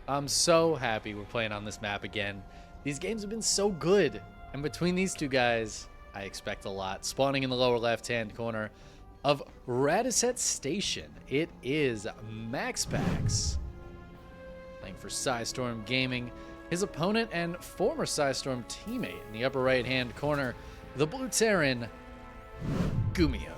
I'm so happy we're playing on this map again. These games have been so good. And between these two guys, I expect a lot. Spawning in the lower left-hand corner of Radisset Station, it is MaxPax. Playing for Psystorm Gaming. His opponent and former Psystorm teammate in the upper right-hand corner, the Blue Terran, Gumio.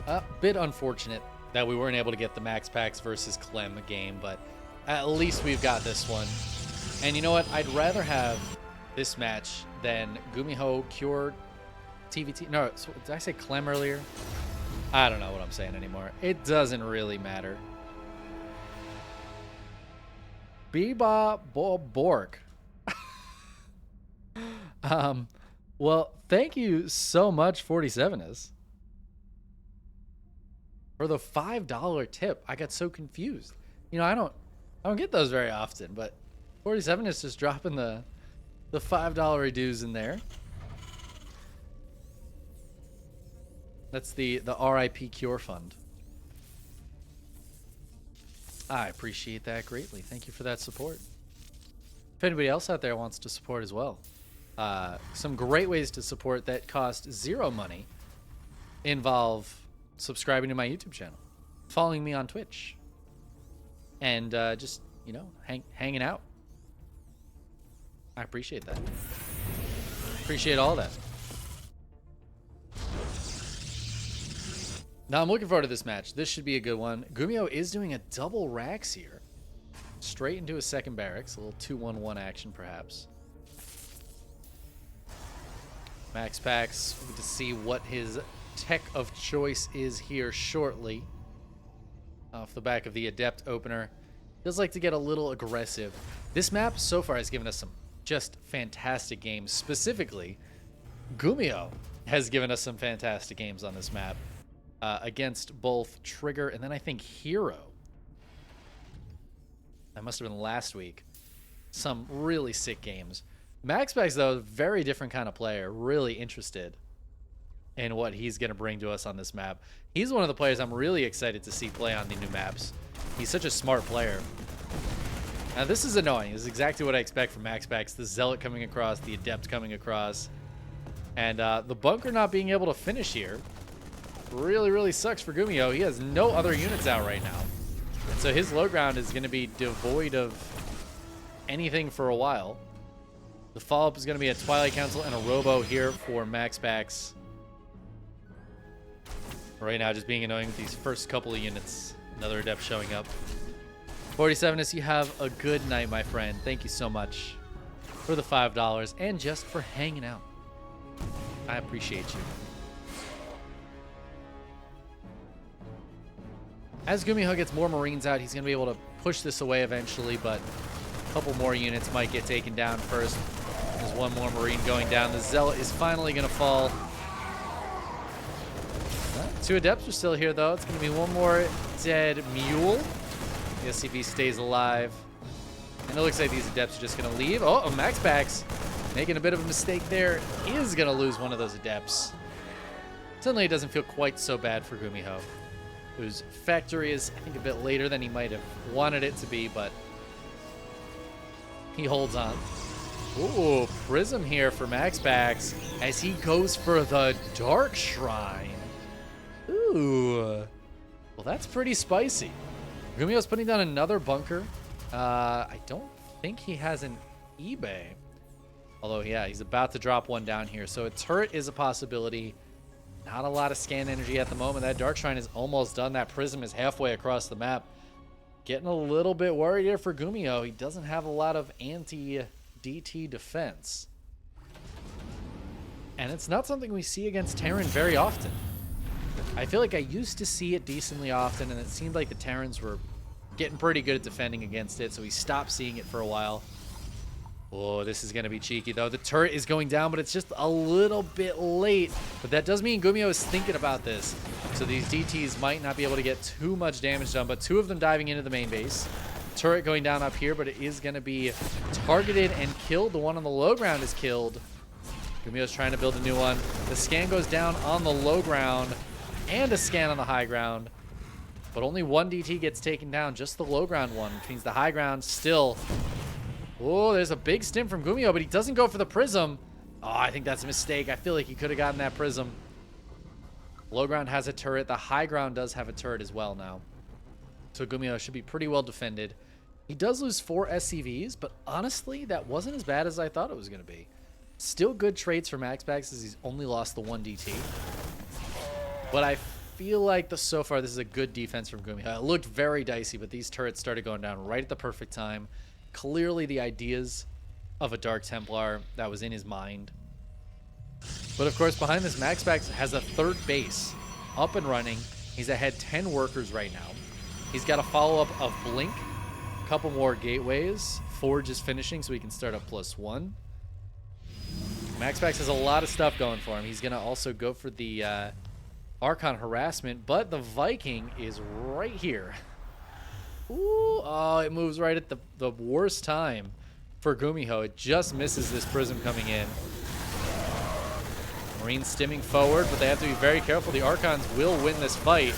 A bit unfortunate that we weren't able to get the MaxPax versus Clem game, but at least we've got this one. And you know what? I'd rather have this match than Gumiho Cure TVT. No, did I say Clem earlier? I don't know what I'm saying anymore. It doesn't really matter. Biba Bork. Well, thank you so much, 47is. For the $5 tip. I got so confused. You know, I don't get those very often, but 47 is just dropping the $5 dues in there. That's the RIP Cure Fund. I appreciate that greatly. Thank you for that support. If anybody else out there wants to support as well, some great ways to support that cost zero money involve subscribing to my YouTube channel, following me on Twitch, and just, you know, hanging out. I appreciate that. Appreciate all that. Now I'm looking forward to this match. This should be a good one. Gumio is doing a double racks here. Straight into a second barracks. A little 2-1-1 action, perhaps. MaxPax, we'll get to see what his tech of choice is here shortly. Off the back of the Adept opener. Does like to get a little aggressive. This map so far has given us some just fantastic games. Specifically, Gumio has given us some fantastic games on this map. Against both Trigger and then I think Hero. That must have been last week. Some really sick games. MaxPax, though, very different kind of player. Really interested in what he's going to bring to us on this map. He's one of the players I'm really excited to see play on the new maps. He's such a smart player. Now, this is annoying. This is exactly what I expect from MaxPax. The Zealot coming across, the Adept coming across. And the Bunker not being able to finish here really, really sucks for Gumio. He has no other units out right now. And so his low ground is going to be devoid of anything for a while. The follow-up is going to be a Twilight Council and a Robo here for MaxPax. Right now, just being annoying with these first couple of units. Another Adept showing up. 47is, you have a good night, my friend. Thank you so much for the $5 and just for hanging out. I appreciate you. As Gumio gets more Marines out, he's going to be able to push this away eventually, but a couple more units might get taken down first. There's one more Marine going down. The Zealot is finally going to fall. Two Adepts are still here, though. It's going to be one more dead Mule. The SCV stays alive. And it looks like these Adepts are just going to leave. Oh, MaxPax making a bit of a mistake there. Is going to lose one of those Adepts. Suddenly it doesn't feel quite so bad for Gumio, whose factory is, I think, a bit later than he might have wanted it to be, but he holds on. Ooh, Prism here for MaxPax as he goes for the Dark Shrine. Ooh. Well, that's pretty spicy. Gumio's putting down another bunker. I don't think he has an eBay. Although, yeah, he's about to drop one down here. So a turret is a possibility. Not a lot of scan energy at the moment. That Dark Shrine is almost done. That Prism is halfway across the map. Getting a little bit worried here for Gumio. He doesn't have a lot of anti-DT defense. And it's not something we see against Terran very often. I feel like I used to see it decently often, and it seemed like the Terrans were getting pretty good at defending against it, so we stopped seeing it for a while. Oh, this is going to be cheeky, though. The turret is going down, but it's just a little bit late. But that does mean Gumio is thinking about this. So these DTs might not be able to get too much damage done, but two of them diving into the main base. Turret going down up here, but it is going to be targeted and killed. The one on the low ground is killed. Gumio's trying to build a new one. The scan goes down on the low ground and a scan on the high ground. But only one DT gets taken down, just the low ground one, which means the high ground still. Oh, there's a big stim from Gumiho, but he doesn't go for the Prism. Oh, I think that's a mistake. I feel like he could have gotten that Prism. Low ground has a turret. The high ground does have a turret as well now. So Gumiho should be pretty well defended. He does lose 4 SCVs, but honestly, that wasn't as bad as I thought it was going to be. Still good traits for MaxPax as he's only lost the 1 DT. But I feel like so far this is a good defense from Gumiho. It looked very dicey, but these turrets started going down right at the perfect time. Clearly the ideas of a Dark Templar that was in his mind. But of course, behind this, MaxPax has a 3rd base up and running. He's ahead 10 workers right now. He's got a follow-up of Blink, a couple more gateways. Forge is finishing, so he can start up +1. MaxPax has a lot of stuff going for him. He's going to also go for the Archon harassment, but the Viking is right here. Ooh, oh, it moves right at the worst time for Gumiho. It just misses this Prism coming in. Marines stimming forward, but they have to be very careful. The Archons will win this fight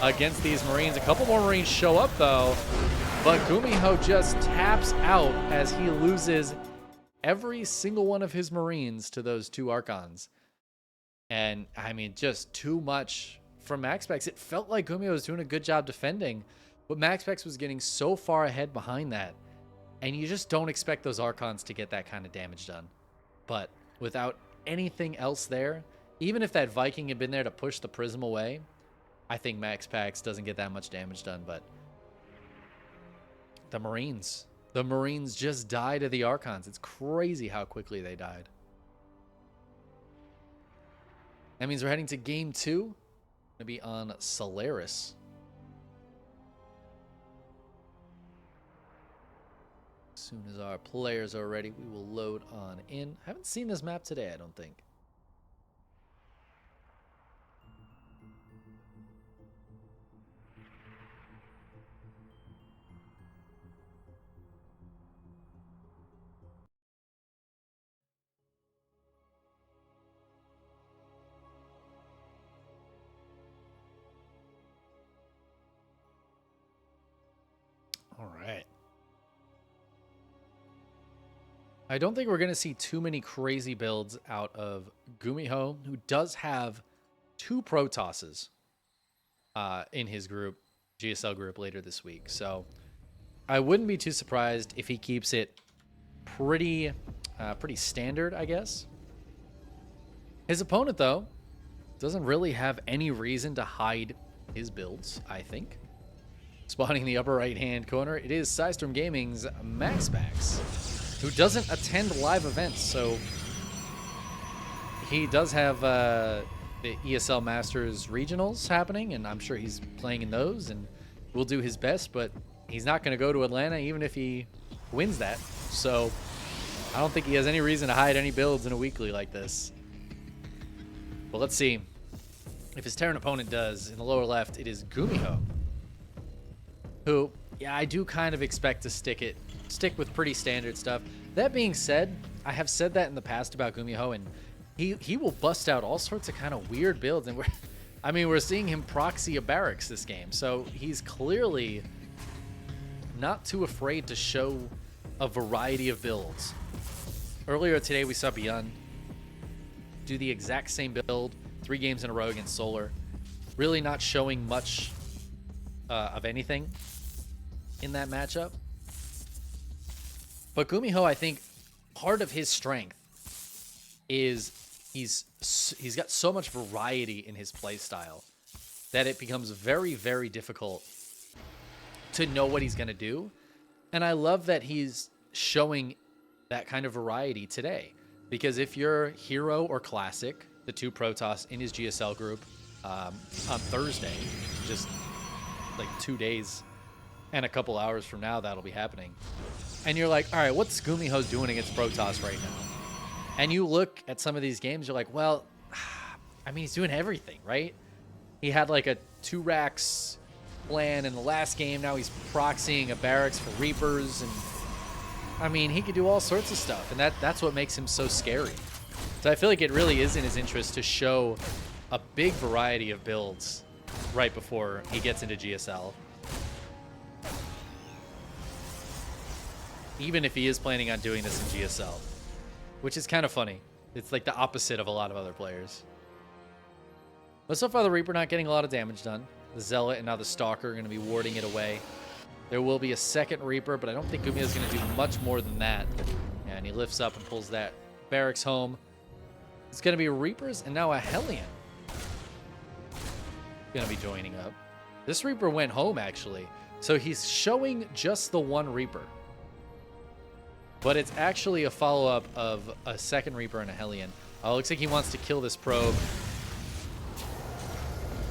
against these Marines. A couple more Marines show up, though, but Gumiho just taps out as he loses every single one of his Marines to those 2 Archons. And, I mean, just too much from MaxPax. It felt like Gumiho was doing a good job defending, but MaxPax was getting so far ahead behind that. And you just don't expect those Archons to get that kind of damage done. But without anything else there, even if that Viking had been there to push the Prism away, I think MaxPax doesn't get that much damage done. But the Marines just died to the Archons. It's crazy how quickly they died. That means we're heading to game 2. Going to be on Solaris. As soon as our players are ready, we will load on in. Haven't seen this map today, I don't think. All right. I don't think we're going to see too many crazy builds out of Gumiho, who does have 2 Protosses in his group, GSL group, later this week. So I wouldn't be too surprised if he keeps it pretty standard, I guess. His opponent, though, doesn't really have any reason to hide his builds, I think. Spawning in the upper right-hand corner, it is Systrom Gaming's MaxPax, who doesn't attend live events, so he does have the ESL Masters regionals happening, and I'm sure he's playing in those, and will do his best, but he's not going to go to Atlanta even if he wins that, so I don't think he has any reason to hide any builds in a weekly like this. But let's see if his Terran opponent does. In the lower left, it is Gumiho, who, yeah, I do kind of expect to stick with pretty standard stuff. That being said, I have said that in the past about Gumiho, and he will bust out all sorts of kind of weird builds, and we're seeing him proxy a barracks this game, so he's clearly not too afraid to show a variety of builds. Earlier today, we saw Beyond do the exact same build 3 games in a row against Solar, really not showing much of anything in that matchup. But Gumiho, I think part of his strength is he's got so much variety in his play style that it becomes very, very difficult to know what he's going to do. And I love that he's showing that kind of variety today, because if you're Hero or Classic, the 2 Protoss in his GSL group on Thursday, just like 2 days and a couple hours from now, that'll be happening. And you're like, all right, what's Gumiho doing against Protoss right now? And you look at some of these games, you're like, well, I mean, he's doing everything, right? He had like a 2 racks plan in the last game. Now he's proxying a barracks for Reapers. And I mean, he could do all sorts of stuff. And that's what makes him so scary. So I feel like it really is in his interest to show a big variety of builds right before he gets into GSL. Even if he is planning on doing this in GSL, which is kind of funny. It's like the opposite of a lot of other players. But so far, the Reaper not getting a lot of damage done. The Zealot and now the Stalker are going to be warding it away. There will be a second Reaper, but I don't think Gumio's going to do much more than that. And he lifts up and pulls that barracks home. It's going to be Reapers and now a Hellion going to be joining up. This Reaper went home, actually. So he's showing just the one Reaper. But it's actually a follow-up of a second Reaper and a Hellion. Looks like he wants to kill this probe.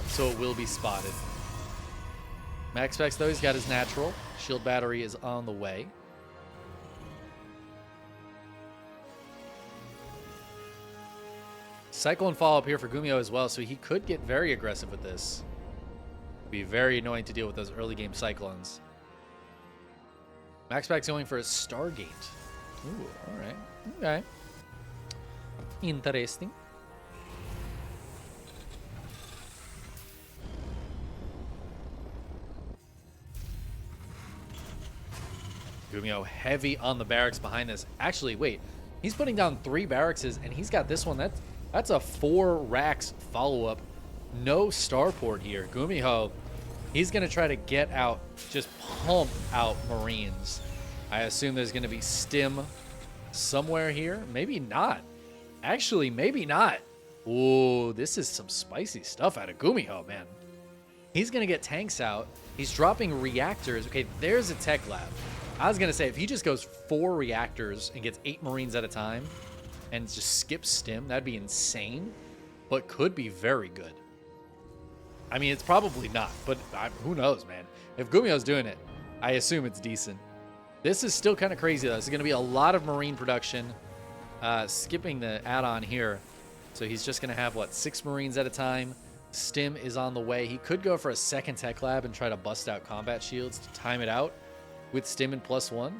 So it will be spotted. MaxPax, though, he's got his natural. Shield battery is on the way. Cyclone follow-up here for Gumio as well, so he could get very aggressive with this. Be very annoying to deal with those early game Cyclones. MaxPax going for a Stargate. Ooh, alright. Okay. Interesting. Gumio heavy on the barracks behind this. Actually, wait. He's putting down 3 barracks, and he's got this one. That's a 4 racks follow-up. No starport here. Gumio, he's going to try to get out, just pump out Marines. I assume there's going to be stim somewhere here. Maybe not. Actually, maybe not. Ooh, this is some spicy stuff out of Gumio, man. He's going to get tanks out. He's dropping reactors. Okay, there's a tech lab. I was going to say, if he just goes 4 reactors and gets 8 Marines at a time and just skips stim, that'd be insane, but could be very good. I mean, it's probably not, but who knows, man. If Gumio's doing it, I assume it's decent. This is still kind of crazy, though. It's going to be a lot of Marine production. Skipping the add-on here. So he's just going to have, what, 6 Marines at a time. Stim is on the way. He could go for a second tech lab and try to bust out combat shields to time it out with Stim and +1.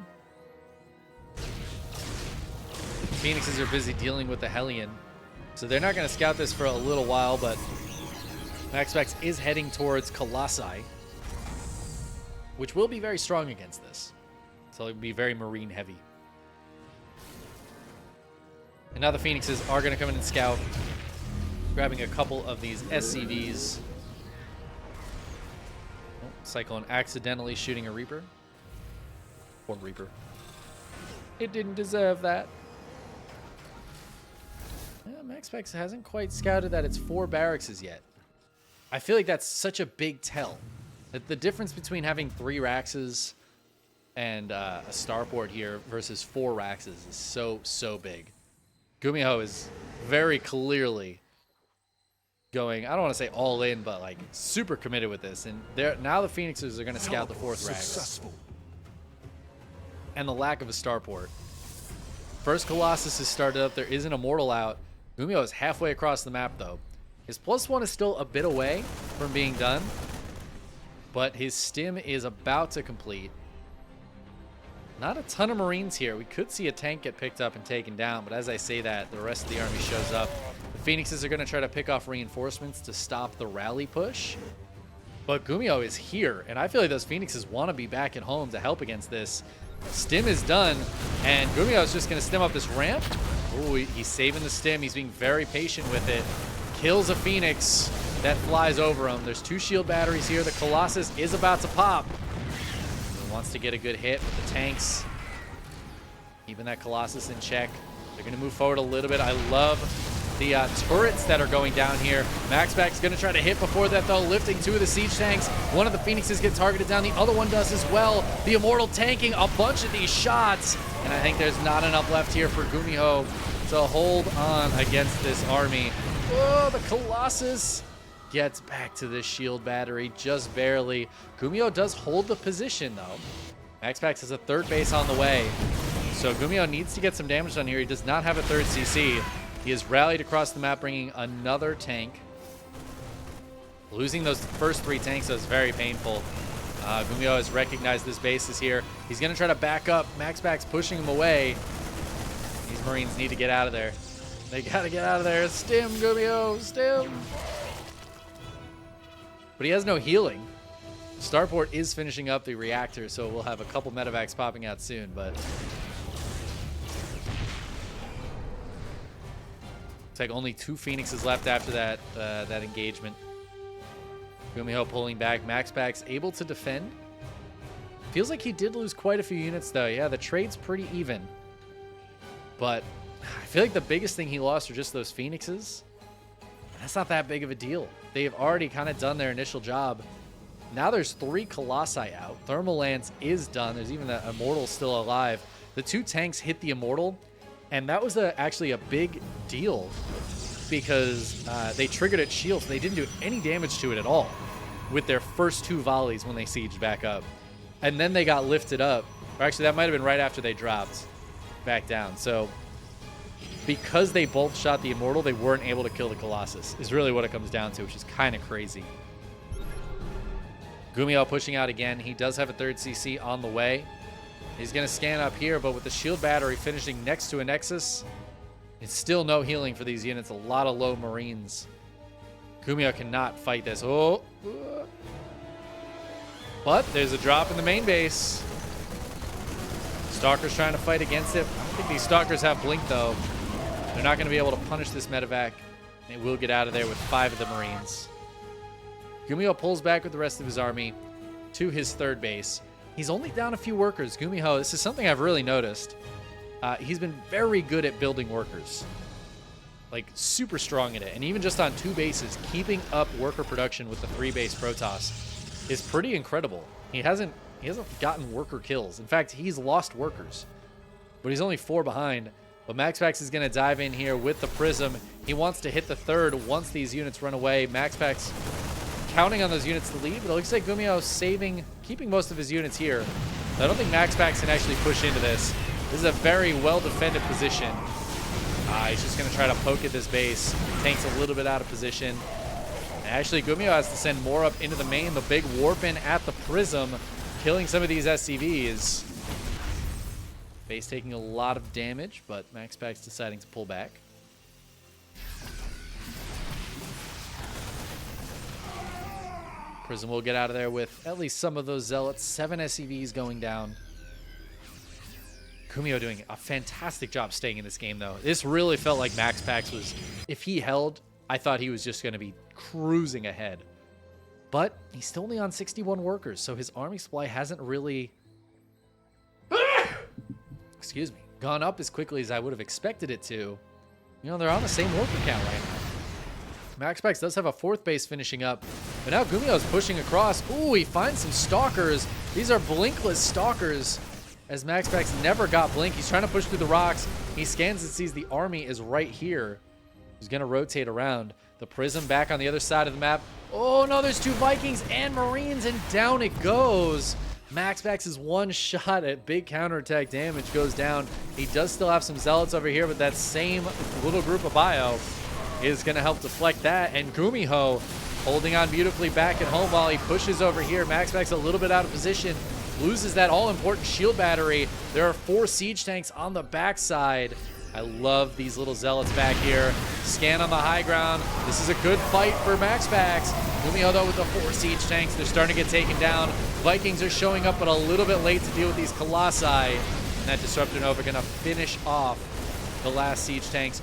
Phoenixes are busy dealing with the Hellion. So they're not going to scout this for a little while, but MaxPax is heading towards Colossi, which will be very strong against this. So it'll be very Marine heavy. And now the Phoenixes are going to come in and scout, grabbing a couple of these SCVs. Oh, Cyclone accidentally shooting a Reaper. Poor Reaper. It didn't deserve that. Yeah, MaxPax hasn't quite scouted that it's 4 barracks yet. I feel like that's such a big tell. That the difference between having 3 Raxes and a starport here versus 4 Raxes is so big. Gumio is very clearly going, I don't want to say all in, but like super committed with this. And now the Phoenixes are going to scout the 4th Rax. And the lack of a starport. First Colossus is started up. There is an Immortal out. Gumio is halfway across the map, though. His +1 is still a bit away from being done, but his stim is about to complete. Not a ton of Marines here. We could see a tank get picked up and taken down, but as I say that, the rest of the army shows up. The Phoenixes are going to try to pick off reinforcements to stop the rally push, but Gumio is here, and I feel like those Phoenixes want to be back at home to help against this. Stim is done, and Gumio is just going to stim up this ramp. Ooh, he's saving the stim. He's being very patient with it. Kills a Phoenix that flies over him. There's 2 shield batteries here. The Colossus is about to pop. He wants to get a good hit with the tanks. Keeping that Colossus in check. They're going to move forward a little bit. I love the turrets that are going down here. MaxPax going to try to hit before that, though, lifting 2 of the siege tanks. One of the Phoenixes get targeted down. The other one does as well. The Immortal tanking a bunch of these shots. And I think there's not enough left here for Gumio to hold on against this army. Oh, the Colossus gets back to this shield battery just barely. Gumio does hold the position, though. MaxPax has a 3rd base on the way. So Gumio needs to get some damage done here. He does not have a 3rd CC. He has rallied across the map, bringing another tank. Losing those first 3 tanks was very painful. Gumio has recognized this base is here. He's going to try to back up. MaxPax pushing him away. These Marines need to get out of there. They got to get out of there. Stim, Gumio, stim. but he has no healing. Starport is finishing up the reactor, so we'll have a couple medevacs popping out soon, but it's like only 2 Phoenixes left after that that engagement. Gumiho pulling back. MaxPax able to defend. Feels like he did lose quite a few units, though. Yeah, the trade's pretty even. But I feel like the biggest thing he lost are just those Phoenixes. That's not that big of a deal. They've already kind of done their initial job. Now there's 3 Colossi out. Thermal Lance is done. There's even the Immortal still alive. The 2 tanks hit the Immortal, and that was actually a big deal because they triggered its shield, so they didn't do any damage to it at all with their first 2 volleys when they sieged back up. And then they got lifted up. Or actually, that might have been right after they dropped back down. So because they both shot the Immortal, they weren't able to kill the Colossus, is really what it comes down to, which is kind of crazy. Gumiho pushing out again. He does have a 3rd CC on the way. He's going to scan up here, but with the shield battery finishing next to a Nexus, it's still no healing for these units. A lot of low Marines. Gumiho cannot fight this. Oh. But there's a drop in the main base. Stalker's trying to fight against it. I don't think these Stalkers have Blink, though. They're not going to be able to punish this medevac. It will get out of there with 5 of the Marines. Gumiho pulls back with the rest of his army to his 3rd base. He's only down a few workers. Gumiho, this is something I've really noticed. He's been very good at building workers. Like, super strong at it. And even just on 2 bases, keeping up worker production with the 3-base Protoss is pretty incredible. He hasn't gotten worker kills. In fact, he's lost workers. But he's only 4 behind. But MaxPax is going to dive in here with the Prism. He wants to hit the 3rd once these units run away. MaxPax counting on those units to lead, but it looks like Gumiho keeping most of his units here. I don't think MaxPax can actually push into this. This is a very well-defended position. He's just going to try to poke at this base. Tank's a little bit out of position. Actually, Gumiho has to send more up into the main. The big warp in at the Prism, killing some of these SCVs. Base taking a lot of damage, but MaxPax deciding to pull back. Prism will get out of there with at least some of those Zealots. 7 SCVs going down. Gumiho doing a fantastic job staying in this game, though. This really felt like MaxPax was, if he held, I thought he was just going to be cruising ahead. But he's still only on 61 workers, so his army supply hasn't really, excuse me, gone up as quickly as I would have expected it to. You know, they're on the same worker count right now. MaxPax does have a 4th base finishing up, but now Gumiho's pushing across. Ooh, he finds some Stalkers. These are blinkless Stalkers, as MaxPax never got Blink. He's trying to push through the rocks. He scans and sees the army is right here. He's going to rotate around. The Prism back on the other side of the map. Oh, no, there's 2 Vikings and Marines, and down it goes. MaxPax's 1 shot at big counterattack damage goes down. He does still have some Zealots over here, but that same little group of bio is going to help deflect that. And Gumiho holding on beautifully back at home while he pushes over here. MaxPax a little bit out of position. Loses that all-important shield battery. There are 4 siege tanks on the backside. I love these little Zealots back here. Scan on the high ground. This is a good fight for MaxPax. Gumiho, though, with the 4 siege tanks, they're starting to get taken down. Vikings are showing up, but a little bit late to deal with these Colossi. And that Disruptor Nova going to finish off the last siege tanks.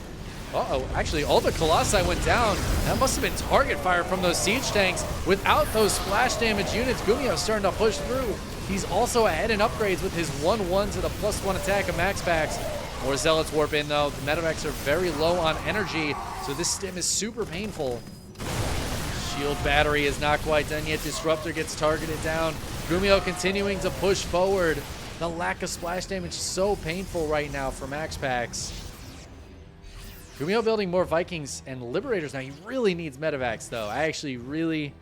Uh-oh, actually, all the Colossi went down. That must have been target fire from those siege tanks. Without those splash damage units, Gumiho's starting to push through. He's also ahead in upgrades with his 1-1 to the +1 attack of MaxPax. More Zealots warp in, though. The medevacs are very low on energy, so this stim is super painful. Shield battery is not quite done yet. Disruptor gets targeted down. Gumiho continuing to push forward. The lack of splash damage is so painful right now for MaxPax. Gumiho building more Vikings and Liberators. Now, he really needs medevacs, though. I actually really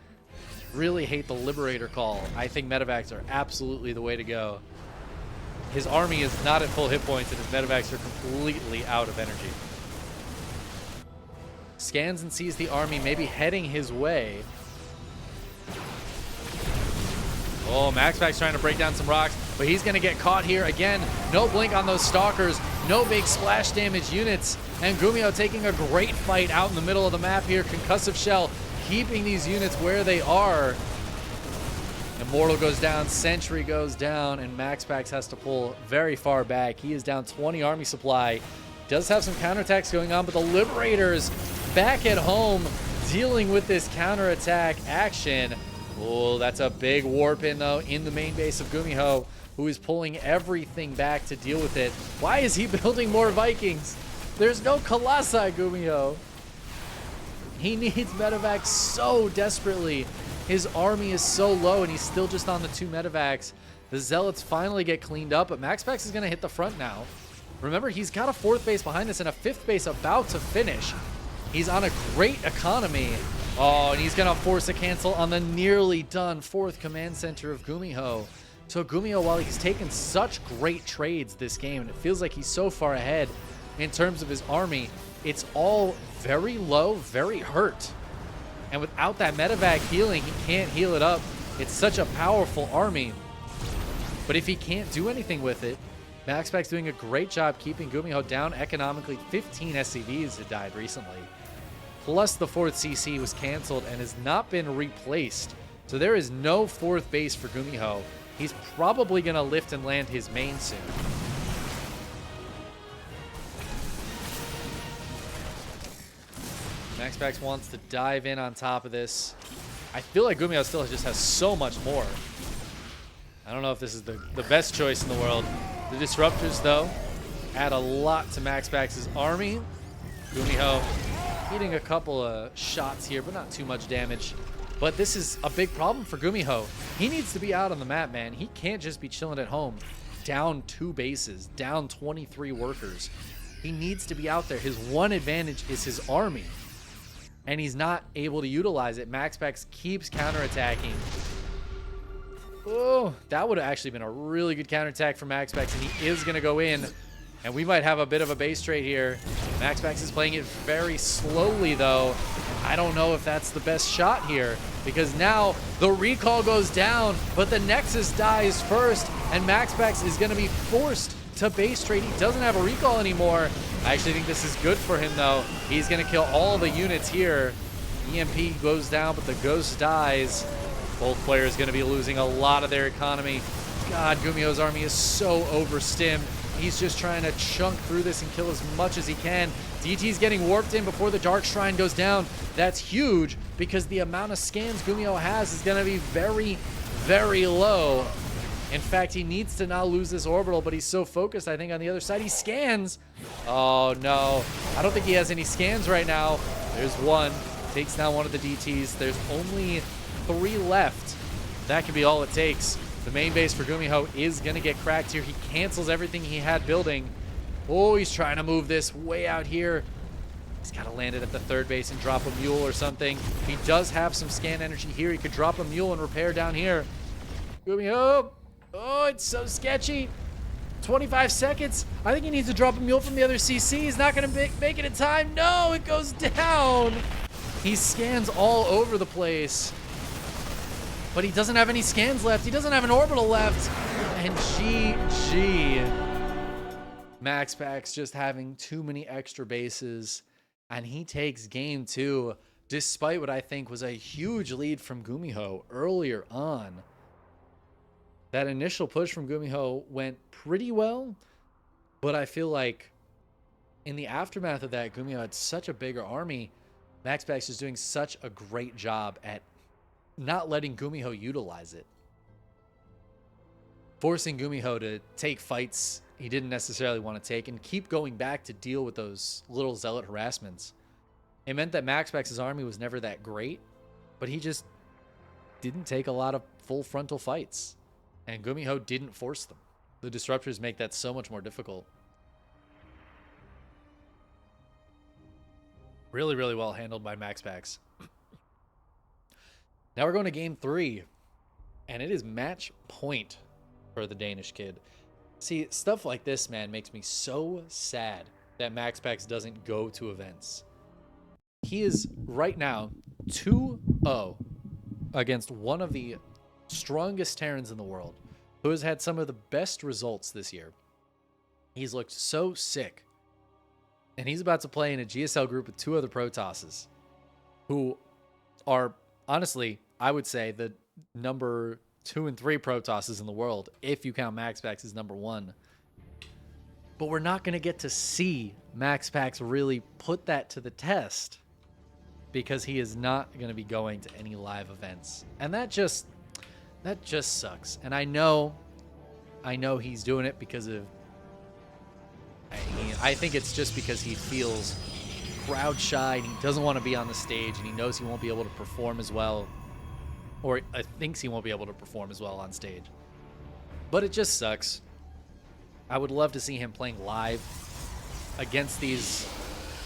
hate the Liberator call. I think medevacs are absolutely the way to go. His army is not at full hit points, and his medevacs are completely out of energy. Scans and sees the army maybe heading his way. Oh, MaxPax trying to break down some rocks, but he's going to get caught here again. No blink on those Stalkers, no big splash damage units, and Gumiho taking a great fight out in the middle of the map here. Concussive Shell keeping these units where they are. Immortal goes down, Sentry goes down, and MaxPax has to pull very far back. He is down 20 army supply. Does have some counterattacks going on, but the Liberators back at home dealing with this counterattack action. Oh, that's a big warp in, though, in the main base of Gumiho, who is pulling everything back to deal with it. Why is he building more Vikings? There's no Colossi, Gumiho. He needs medevacs so desperately. His army is so low, and he's still just on the 2 medevacs. The Zealots finally get cleaned up, but MaxPax is going to hit the front now. Remember, he's got a 4th base behind this and a 5th base about to finish. He's on a great economy. Oh, and he's going to force a cancel on the nearly done 4th command center of Gumiho. So Gumiho, while he's taken such great trades this game, and it feels like he's so far ahead in terms of his army, it's all very low, very hurt. And without that medevac healing, he can't heal it up. It's such a powerful army. But if he can't do anything with it, MaxPax doing a great job keeping Gumiho down economically. 15 SCVs had died recently. Plus the 4th CC was canceled and has not been replaced. So there is no 4th base for Gumiho. He's probably going to lift and land his main soon. MaxPax wants to dive in on top of this. I feel like Gumiho still just has so much more. I don't know if this is the best choice in the world. The Disruptors, though, add a lot to MaxPax's army. Gumiho hitting a couple of shots here, but not too much damage. But this is a big problem for Gumiho. He needs to be out on the map, man. He can't just be chilling at home. Down 2 bases, down 23 workers. He needs to be out there. His one advantage is his army. And he's not able to utilize it. MaxPax keeps counterattacking. Oh, that would have actually been a really good counterattack for MaxPax, and he is going to go in. And we might have a bit of a base trade here. MaxPax is playing it very slowly, though. I don't know if that's the best shot here, because now the recall goes down, but the Nexus dies first, and MaxPax is going to be forced to base trade. He doesn't have a recall anymore. I actually think this is good for him, though. He's going to kill all the units here. EMP goes down, but the Ghost dies. Both players going to be losing a lot of their economy. God, Gumiho's army is so overstimmed. He's just trying to chunk through this and kill as much as he can. DT's getting warped in before the Dark Shrine goes down. That's huge because the amount of scans Gumiho has is going to be very, very low. In fact, he needs to now lose this orbital, but he's so focused, I think, on the other side. He scans. Oh, no. I don't think he has any scans right now. There's one. Takes down one of the DTs. There's only 3 left. That could be all it takes. The main base for Gumiho is going to get cracked here. He cancels everything he had building. Oh, he's trying to move this way out here. He's got to land it at the 3rd base and drop a mule or something. He does have some scan energy here. He could drop a mule and repair down here. Gumiho. Oh, it's so sketchy. 25 seconds. I think he needs to drop a mule from the other CC. He's not going to make it in time. No, it goes down. He scans all over the place. But he doesn't have any scans left. He doesn't have an orbital left. And GG. MaxPax just having too many extra bases. And he takes game 2, despite what I think was a huge lead from Gumiho earlier on. That initial push from Gumiho went pretty well. But I feel like in the aftermath of that, Gumiho had such a bigger army. MaxPax is doing such a great job at not letting Gumiho utilize it. Forcing Gumiho to take fights he didn't necessarily want to take and keep going back to deal with those little zealot harassments. It meant that MaxPax's army was never that great, but he just didn't take a lot of full frontal fights. And Gumiho didn't force them. The Disruptors make that so much more difficult. Really, really well handled by MaxPax. Now we're going to game 3, and it is match point for the Danish kid. See, stuff like this, man, makes me so sad that MaxPax doesn't go to events. He is right now 2-0 against one of the strongest Terrans in the world, who has had some of the best results this year. He's looked so sick. And he's about to play in a GSL group with 2 other Protosses who are honestly, I would say, the number 2 and 3 Protosses in the world, if you count MaxPax as number 1. But we're not going to get to see MaxPax really put that to the test because he is not going to be going to any live events. And that just sucks. And I know he's doing it because of, I think it's just because he feels crowd shy and he doesn't want to be on the stage and he knows he won't be able to perform as well, or thinks he won't be able to perform as well on stage. But it just sucks. I would love to see him playing live against these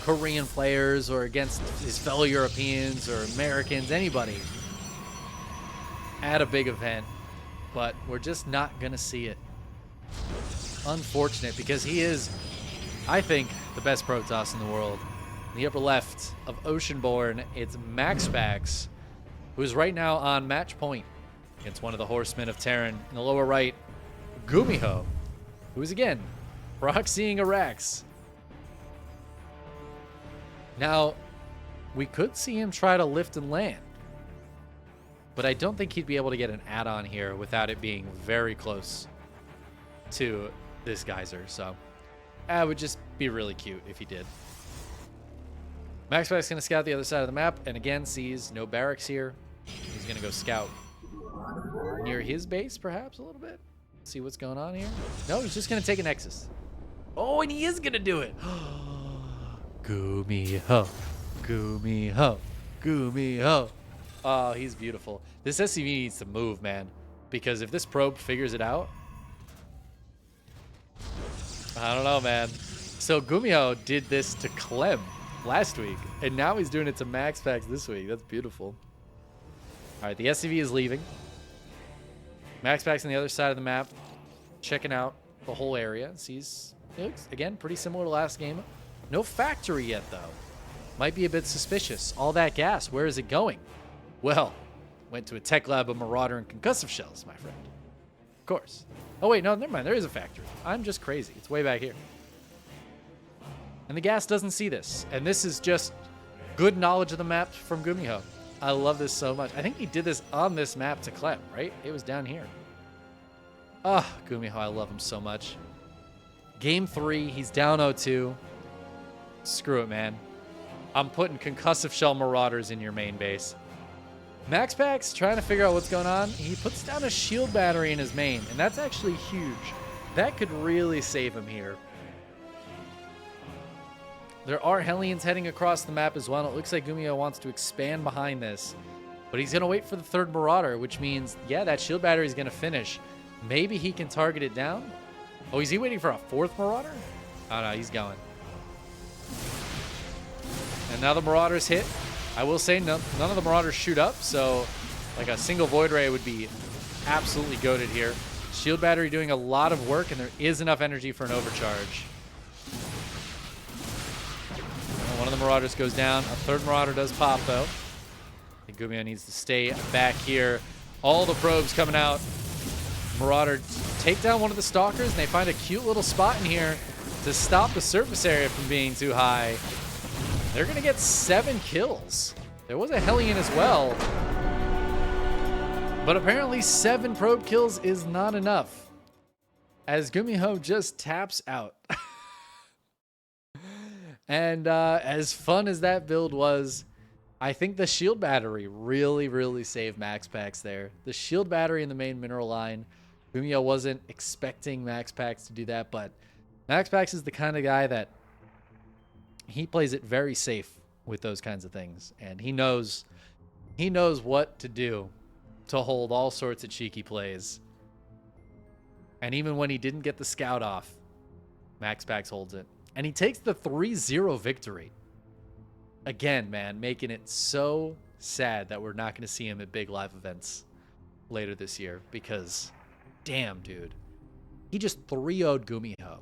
Korean players or against his fellow Europeans or Americans, anybody, at a big event. But we're just not going to see it. Unfortunate, because he is, I think, the best Protoss in the world. In the upper left of Oceanborn, it's MaxPax, who is right now on match point against one of the Horsemen of Terran. In the lower right, Gumiho, who is again proxying a Rex. Now, we could see him try to lift and land, but I don't think he'd be able to get an add-on here without it being very close to this geyser. So it would just be really cute if he did. MaxPax is going to scout the other side of the map, and again sees no barracks here. He's going to go scout near his base, perhaps, a little bit. See what's going on here. No, he's just going to take a Nexus. Oh, and he is going to do it. Gumiho. Gumiho. Gumiho. Oh, he's beautiful. This SCV needs to move, man. Because if this probe figures it out, I don't know, man. So Gumiho did this to Clem last week, and now he's doing it to MaxPax this week. That's beautiful. All right, the SCV is leaving. MaxPax on the other side of the map, checking out the whole area. Sees, it looks, again, pretty similar to last game. No factory yet, though. Might be a bit suspicious. All that gas, where is it going? Well, went to a tech lab of Marauder and concussive shells, my friend. Of course. Oh, wait, no, never mind. There is a factory. I'm just crazy. It's way back here. And the gas doesn't see this. And this is just good knowledge of the map from Gumiho. I love this so much. I think he did this on this map to Clem, right? It was down here. Ah, oh, Gumiho, I love him so much. Game 3, he's down 0-2. Screw it, man. I'm putting concussive shell Marauders in your main base. MaxPax trying to figure out what's going on. He puts down a shield battery in his main, and that's actually huge. That could really save him here. There are Hellions heading across the map as well. It looks like Gumiho wants to expand behind this, but he's going to wait for the third Marauder, which means, yeah, that shield battery is going to finish. Maybe he can target it down. Oh, is he waiting for a fourth Marauder? Oh, no, he's going. And now the Marauders hit. I will say none of the Marauders shoot up, so like a single Void Ray would be absolutely goated here. Shield battery doing a lot of work, and there is enough energy for an overcharge. One of the Marauders goes down. A third Marauder does pop, though. I think Gumiho needs to stay back here. All the probes coming out. Marauder take down one of the Stalkers, and they find a cute little spot in here to stop the surface area from being too high. They're going to get 7 kills. There was a Hellion as well. But apparently 7 probe kills is not enough, as Gumiho just taps out. And as fun as that build was, I think the shield battery really, really saved MaxPax there. The shield battery in the main mineral line. Gumiho wasn't expecting MaxPax to do that, but MaxPax is the kind of guy that he plays it very safe with those kinds of things. And he knows what to do to hold all sorts of cheeky plays. And even when he didn't get the scout off, MaxPax holds it. And he takes the 3-0 victory. Again, man, making it so sad that we're not going to see him at big live events later this year. Because, damn, dude. He just 3-0'd Gumiho.